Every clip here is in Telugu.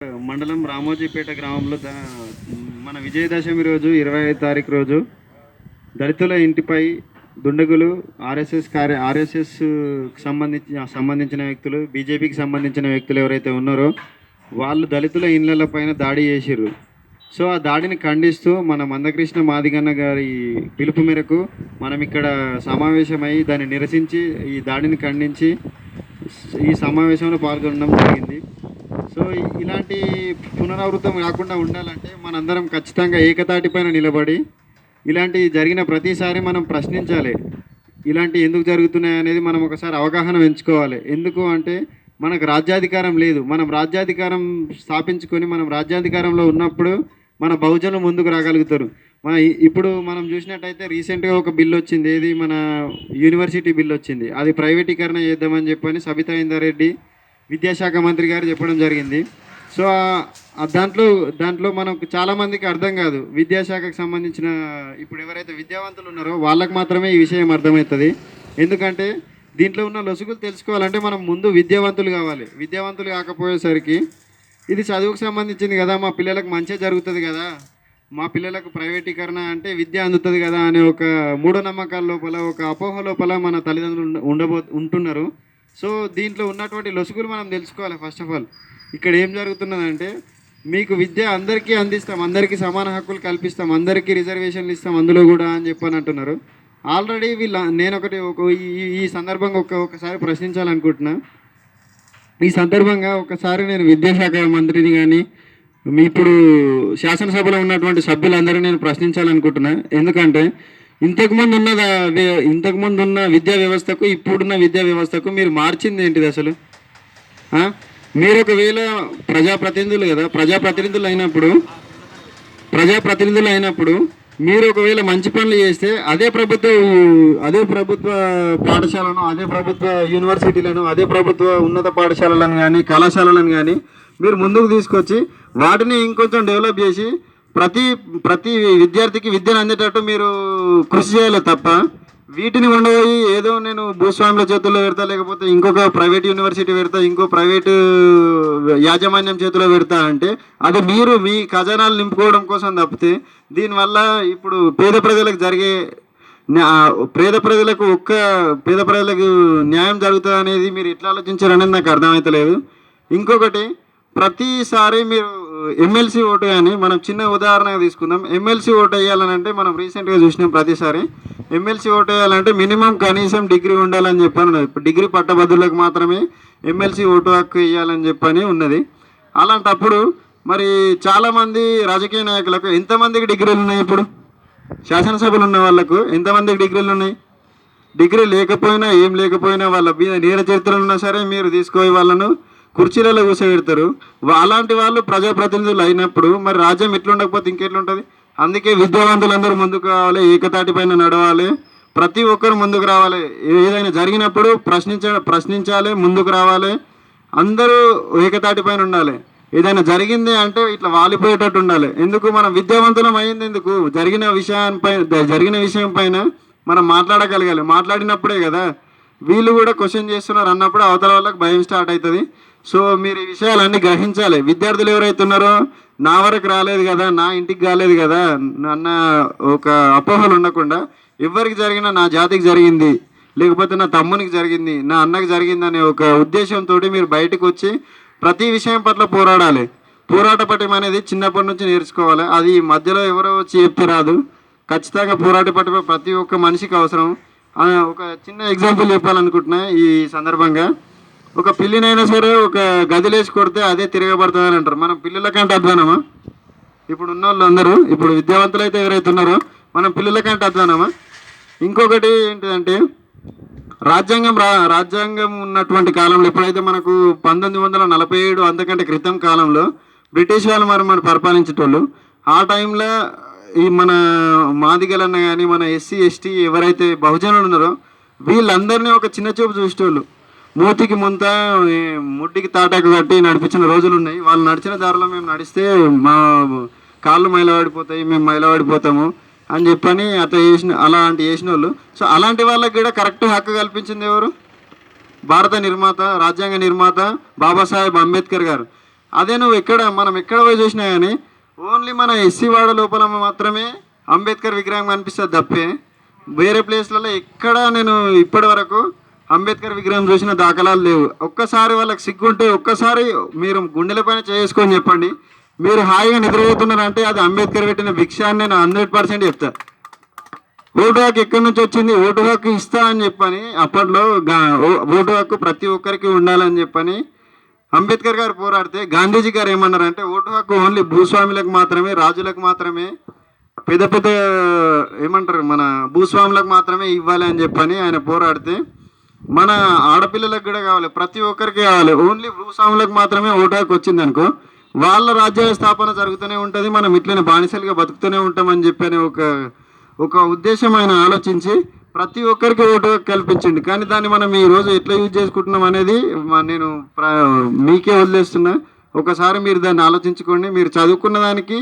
మండలం రామోజీపేట గ్రామంలో మన విజయదశమి రోజు 25వ తారీఖు రోజు దళితుల ఇంటిపై దుండగులు ఆర్ఎస్ఎస్ సంబంధించిన వ్యక్తులు, బీజేపీకి సంబంధించిన వ్యక్తులు ఎవరైతే ఉన్నారో వాళ్ళు దళితుల ఇళ్ల పైన దాడి చేసిర్రు. సో ఆ దాడిని ఖండిస్తూ మన మందకృష్ణ మాదిగన్న గారి పిలుపు మేరకు మనం ఇక్కడ సమావేశమై దాన్ని నిరసించి ఈ దాడిని ఖండించి ఈ సమావేశంలో పాల్గొనడం జరిగింది. సో ఇలాంటి పునరావృతం కాకుండా ఉండాలంటే మనందరం ఖచ్చితంగా ఏకతాటిపైన నిలబడి ఇలాంటి జరిగిన ప్రతిసారి మనం ప్రశ్నించాలి. ఇలాంటి ఎందుకు జరుగుతున్నాయి అనేది మనం ఒకసారి అవగాహన పెంచుకోవాలి. ఎందుకు అంటే మనకు రాజ్యాధికారం లేదు. మనం రాజ్యాధికారం స్థాపించుకొని మనం రాజ్యాధికారంలో ఉన్నప్పుడు మన బహుజనులు ముందుకు రాగలుగుతారు. ఇప్పుడు మనం చూసినట్టయితే రీసెంట్గా ఒక బిల్ వచ్చింది, ఏది మన యూనివర్సిటీ బిల్ వచ్చింది. అది ప్రైవేటీకరణ చేద్దామని చెప్పని సబితా ఇందారెడ్డి విద్యాశాఖ మంత్రి గారు చెప్పడం జరిగింది. సో దాంట్లో మనకు చాలామందికి అర్థం కాదు. విద్యాశాఖకు సంబంధించిన ఇప్పుడు ఎవరైతే విద్యావంతులు ఉన్నారో వాళ్ళకు మాత్రమే ఈ విషయం అర్థమవుతుంది. ఎందుకంటే దీంట్లో ఉన్న లొసుగులు తెలుసుకోవాలంటే మనం ముందు విద్యావంతులు కావాలి. విద్యావంతులు కాకపోయేసరికి ఇది చదువుకు సంబంధించింది కదా, మా పిల్లలకు మంచిగా జరుగుతుంది కదా, మా పిల్లలకు ప్రైవేటీకరణ అంటే విద్య అందుతుంది కదా అనే ఒక మూఢనమ్మకాల లోపల, ఒక అపోహ లోపల మన తల్లిదండ్రులు ఉంటున్నారు. సో దీంట్లో ఉన్నటువంటి లొసుగులు మనం తెలుసుకోవాలి. ఫస్ట్ ఆఫ్ ఆల్ ఇక్కడ ఏం జరుగుతున్నదంటే మీకు విద్య అందరికీ అందిస్తాం, అందరికీ సమాన హక్కులు కల్పిస్తాం, అందరికీ రిజర్వేషన్లు ఇస్తాం అందులో కూడా అని చెప్పని అంటున్నారు. ఆల్రెడీ నేను ఈ సందర్భంగా ఒకసారి ప్రశ్నించాలనుకుంటున్నా. ఈ సందర్భంగా ఒకసారి నేను విద్యాశాఖ మంత్రిని కానీ ఇప్పుడు శాసనసభలో ఉన్నటువంటి సభ్యులందరూ నేను ప్రశ్నించాలనుకుంటున్నా. ఎందుకంటే ఇంతకుముందు ఉన్న విద్యా వ్యవస్థకు ఇప్పుడున్న విద్యా వ్యవస్థకు మీరు మార్చింది ఏంటిది అసలు? మీరు ఒకవేళ ప్రజాప్రతినిధులు కదా, ప్రజాప్రతినిధులు అయినప్పుడు మీరు ఒకవేళ మంచి పనులు చేస్తే అదే ప్రభుత్వ పాఠశాలను, అదే ప్రభుత్వ యూనివర్సిటీలను, అదే ప్రభుత్వ ఉన్నత పాఠశాలలను కానీ కళాశాలలను కానీ మీరు ముందుకు తీసుకొచ్చి వాటిని ఇంకొంచెం డెవలప్ చేసి ప్రతి విద్యార్థికి విద్యను అందేటట్టు మీరు కృషి చేయాలి తప్ప వీటిని ఉండబోయి ఏదో నేను భూస్వాముల చేతుల్లో పెడతా, లేకపోతే ఇంకొక ప్రైవేట్ యూనివర్సిటీ పెడతా, ఇంకో ప్రైవేటు యాజమాన్యం చేతిలో పెడతా అంటే అది మీరు మీ ఖజానాలు నింపుకోవడం కోసం తప్పితే దీనివల్ల ఇప్పుడు పేద ప్రజలకు న్యాయం జరుగుతుంది అనేది మీరు ఎట్లా ఆలోచించారనేది నాకు అర్థమవుతలేదు. ఇంకొకటి, ప్రతిసారి మీరు ఎమ్మెల్సీ ఓటు కానీ మనం చిన్న ఉదాహరణగా తీసుకుందాం. ఎమ్మెల్సీ ఓటు వేయాలనంటే మనం రీసెంట్గా చూసినాం, ప్రతిసారి ఎమ్మెల్సీ ఓటు వేయాలంటే మినిమం కనీసం డిగ్రీ ఉండాలని చెప్పని, ఇప్పుడు డిగ్రీ పట్టభద్రులకు మాత్రమే ఎమ్మెల్సీ ఓటు హక్కు వేయాలని చెప్పని ఉన్నది. అలాంటప్పుడు మరి చాలామంది రాజకీయ నాయకులకు ఎంతమందికి డిగ్రీలు ఉన్నాయి? ఇప్పుడు శాసనసభలు ఉన్న వాళ్ళకు ఎంతమందికి డిగ్రీలు ఉన్నాయి? డిగ్రీ లేకపోయినా ఏం లేకపోయినా వాళ్ళ మీద నేర చరిత్రలు ఉన్నా సరే మీరు తీసుకొని వాళ్ళను కుర్చీలలో కూర్చోబెడతారు. అలాంటి వాళ్ళు ప్రజాప్రతినిధులు అయినప్పుడు మరి రాజ్యం ఎట్లుండకపోతే ఇంకెట్లుంటుంది? అందుకే విద్యావంతులందరూ ముందుకు రావాలి, ఏకతాటి పైన నడవాలి, ప్రతి ఒక్కరు ముందుకు రావాలి. ఏదైనా జరిగినప్పుడు ప్రశ్నించాలి, ముందుకు రావాలి, అందరూ ఏకతాటి పైన ఉండాలి. ఏదైనా జరిగింది అంటే ఇట్లా వాలిపోయేటట్టు ఉండాలి. ఎందుకు మనం విద్యావంతులం అయ్యింది ఎందుకు? జరిగిన విషయం పైన మనం మాట్లాడగలగాలి. మాట్లాడినప్పుడే కదా వీళ్ళు కూడా క్వశ్చన్ చేస్తున్నారు అన్నప్పుడు అవతల వాళ్ళకి భయం స్టార్ట్ అవుతుంది. సో మీరు ఈ విషయాలన్నీ గ్రహించాలి. విద్యార్థులు ఎవరైతే ఉన్నారో నా వరకు రాలేదు కదా, నా ఇంటికి కాలేదు కదా అన్న ఒక అపోహలు ఉండకుండా ఎవరికి జరిగినా నా జాతికి జరిగింది, లేకపోతే నా తమ్మునికి జరిగింది, నా అన్నకి జరిగింది అనే ఒక ఉద్దేశంతో మీరు బయటకు వచ్చి ప్రతి విషయం పట్ల పోరాడాలి. పోరాట పటిమ అనేది చిన్నప్పటి నుంచి నేర్చుకోవాలి. అది మధ్యలో ఎవరో వచ్చి చెప్తే రాదు. ఖచ్చితంగా పోరాట పటిమ ప్రతి ఒక్క మనిషికి అవసరం. ఒక చిన్న ఎగ్జాంపుల్ చెప్పాలనుకుంటున్నా ఈ సందర్భంగా. ఒక పిల్లినైనా సరే ఒక గదిలేసి కొడితే అదే తిరగబడుతుందని అంటారు. మనం పిల్లల కంటే అధ్వానమా? ఇప్పుడు ఉన్న వాళ్ళు అందరూ, ఇప్పుడు విద్యావంతులు అయితే ఎవరైతే ఉన్నారో మనం పిల్లల కంటే అధ్వానమా? ఇంకొకటి ఏంటిదంటే రాజ్యాంగం ఉన్నటువంటి కాలంలో ఎప్పుడైతే మనకు 1947 అంతకంటే క్రితం కాలంలో బ్రిటిష్ వాళ్ళు మన పరిపాలించేటోళ్ళు. ఆ టైంలో ఈ మన మాదిగలన్న కానీ మన ఎస్సీ ఎస్టీ ఎవరైతే బహుజనులు ఉన్నారో వీళ్ళందరినీ ఒక చిన్న చూపు చూసేటోళ్ళు. మూతికి ముంత ముడ్డికి తాటాకు కట్టి నడిపించిన రోజులు ఉన్నాయి. వాళ్ళు నడిచిన దారిలో మేము నడిస్తే మా కాళ్ళు మైలవాడిపోతాయి, మేము మైలవాడిపోతాము అని చెప్పని అలాంటి చేసిన వాళ్ళు. సో అలాంటి వాళ్ళకి కూడా కరెక్ట్ హక్కు కల్పించింది ఎవరు? భారత నిర్మాత, రాజ్యాంగ నిర్మాత బాబాసాహెబ్ అంబేద్కర్ గారు. అదే నువ్వు మనం ఎక్కడ పోయి చూసినా కానీ ఓన్లీ మన ఎస్సీ వాడ లోపల మాత్రమే అంబేద్కర్ విగ్రహం కనిపిస్తుంది తప్పే వేరే ప్లేస్లలో ఎక్కడ నేను ఇప్పటి వరకు అంబేద్కర్ విగ్రహం చూసిన దాఖలాలు లేవు. ఒక్కసారి వాళ్ళకి సిగ్గుంటే ఒక్కసారి మీరు గుండెల పైన చేసుకొని చెప్పండి, మీరు హాయిగా నిద్రపోతున్నారంటే అది అంబేద్కర్ పెట్టిన భిక్ష అని నేను 100% చెప్తా. ఓటు హక్కు ఎక్కడి నుంచి వచ్చింది? ఓటు హక్కు ఇస్తా అని చెప్పని అప్పట్లో ఓటు హక్కు ప్రతి ఒక్కరికి ఉండాలని చెప్పని అంబేద్కర్ గారు పోరాడితే గాంధీజీ గారు ఏమన్నారంటే ఓటు హక్కు ఓన్లీ భూస్వాములకు మాత్రమే, రాజులకు మాత్రమే, పెద్ద పెద్ద ఏమంటారు మన భూస్వాములకు మాత్రమే ఇవ్వాలి అని చెప్పని ఆయన పోరాడితే మన ఆడపిల్లలకు కూడా కావాలి, ప్రతి ఒక్కరికి కావాలి, ఓన్లీ భూస్వాములకు మాత్రమే ఓటు హక్కు వచ్చింది అనుకో వాళ్ళ రాజ్యాల స్థాపన జరుగుతూనే ఉంటుంది, మనం ఇట్లనే బానిసలుగా బతుకుతూనే ఉంటామని చెప్పని ఒక ఉద్దేశం ఆయన ఆలోచించి ప్రతి ఒక్కరికి ఓటు కల్పించండి. కానీ దాన్ని మనం ఈరోజు ఎట్లా యూజ్ చేసుకుంటున్నాం అనేది నేను మీకే వదిలేస్తున్నా. ఒకసారి మీరు దాన్ని ఆలోచించుకోండి. మీరు చదువుకున్న దానికి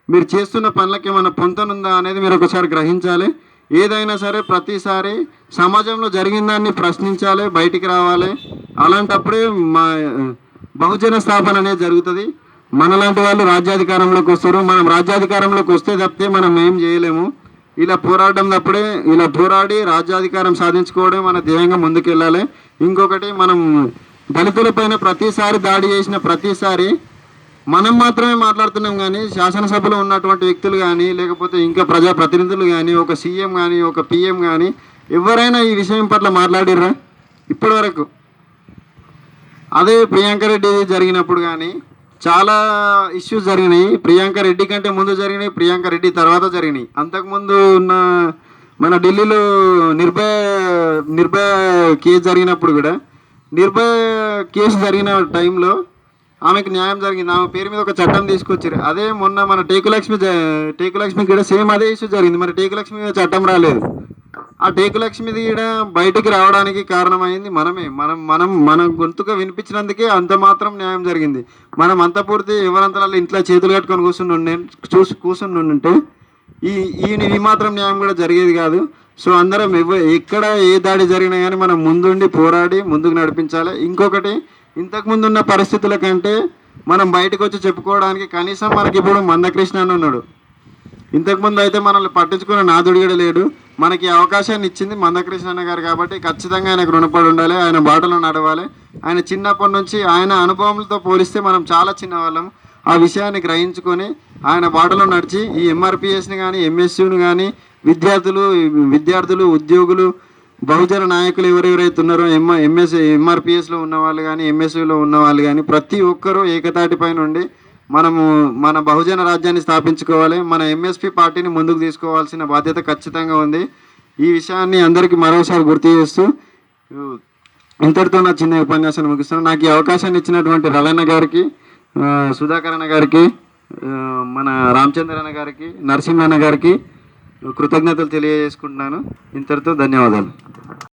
మీరు చేస్తున్న పనులకి ఏమైనా పొంతనుందా అనేది మీరు ఒకసారి గ్రహించాలి. ఏదైనా సరే ప్రతిసారి సమాజంలో జరిగిన దాన్ని ప్రశ్నించాలి, బయటికి రావాలి. అలాంటప్పుడే మా బహుజన స్థాపన అనేది జరుగుతుంది. మనలాంటి వాళ్ళు రాజ్యాధికారంలోకి వస్తారు. మనం రాజ్యాధికారంలోకి వస్తే తప్పితే మనం ఏం చేయలేము. ఇలా పోరాడడం తప్పుడే, ఇలా పోరాడి రాజ్యాధికారం సాధించుకోవడం మన ధ్యేయంగా ముందుకెళ్ళాలి. ఇంకొకటి, మనం దళితులపైన ప్రతిసారి దాడి చేసిన ప్రతిసారి మనం మాత్రమే మాట్లాడుతున్నాం కానీ శాసనసభలో ఉన్నటువంటి వ్యక్తులు కానీ లేకపోతే ఇంకా ప్రజాప్రతినిధులు కానీ ఒక సీఎం కానీ ఒక పిఎం కానీ ఎవరైనా ఈ విషయం పట్ల మాట్లాడిర్రా ఇప్పటి వరకు? అదే ప్రియాంక రెడ్డి జరిగినప్పుడు కానీ చాలా ఇష్యూస్ జరిగినాయి. ప్రియాంక రెడ్డి కంటే ముందు జరిగినాయి, ప్రియాంక రెడ్డి తర్వాత జరిగినాయి. అంతకుముందు ఉన్న మన ఢిల్లీలో నిర్భయ కేసు జరిగినప్పుడు కూడా నిర్భయ కేసు జరిగిన టైంలో ఆమెకు న్యాయం జరిగింది. ఆమె పేరు మీద ఒక చట్టం తీసుకొచ్చారు. అదే మొన్న మన టేకులక్ష్మి కూడా సేమ్ అదే ఇష్యూ జరిగింది. మరి టేకులక్ష్మి మీద చట్టం రాలేదు. ఆ టేకులక్ష్మిది కూడా బయటికి రావడానికి కారణమైంది మనమే. మనం గొంతుగా వినిపించినందుకే అంత మాత్రం న్యాయం జరిగింది. మనం అంత పూర్తి ఎవరంతరాలు ఇంట్లో చేతులు కట్టుకొని కూర్చుని ఉంటే ఈ మాత్రం న్యాయం కూడా జరిగేది కాదు. సో అందరం ఎక్కడ ఏ దాడి జరిగినా కానీ మనం ముందుండి పోరాడి ముందుకు నడిపించాలి. ఇంకొకటి, ఇంతకుముందు ఉన్న పరిస్థితుల కంటే మనం బయటకు వచ్చి చెప్పుకోవడానికి కనీసం మనకి ఇప్పుడు మందకృష్ణ అని ఉన్నాడు. ఇంతకుముందు అయితే మనల్ని పట్టించుకున్న నాదుడు కూడా లేడు. మనకి అవకాశాన్ని ఇచ్చింది మందకృష్ణ గారు కాబట్టి ఖచ్చితంగా ఆయనకు రుణపడి ఉండాలి, ఆయన బాటలో నడవాలి. ఆయన చిన్నప్పటి నుంచి ఆయన అనుభవంతో పోలిస్తే మనం చాలా చిన్నవాళ్ళం. ఆ విషయాన్ని గ్రహించుకొని ఆయన బాటలో నడిచి ఈ ఎంఆర్పిఎస్ని కానీ ఎంఎస్యూని కానీ విద్యార్థులు ఉద్యోగులు బహుజన నాయకులు ఎవరెవరైతే ఉన్నారో ఎంఆర్పిఎస్లో ఉన్న వాళ్ళు కానీ ఎంఎస్యూలో ఉన్న వాళ్ళు కానీ ప్రతి ఒక్కరూ ఏకతాటిపై నుండి మనము మన బహుజన రాజ్యాన్ని స్థాపించుకోవాలి. మన ఎంఎస్పి పార్టీని ముందుకు తీసుకోవాల్సిన బాధ్యత ఖచ్చితంగా ఉంది. ఈ విషయాన్ని అందరికీ మరోసారి గుర్తు చేస్తూ ఇంతటితో నా చిన్న ఉపన్యాసాన్ని ముగిస్తున్నాను. నాకు ఈ అవకాశాన్ని ఇచ్చినటువంటి రవణ గారికి, సుధాకర్ అన్న గారికి, మన రామచంద్ర అన్న గారికి, నరసింహ అన్న గారికి కృతజ్ఞతలు తెలియజేసుకుంటున్నాను. ఇంతటితో ధన్యవాదాలు.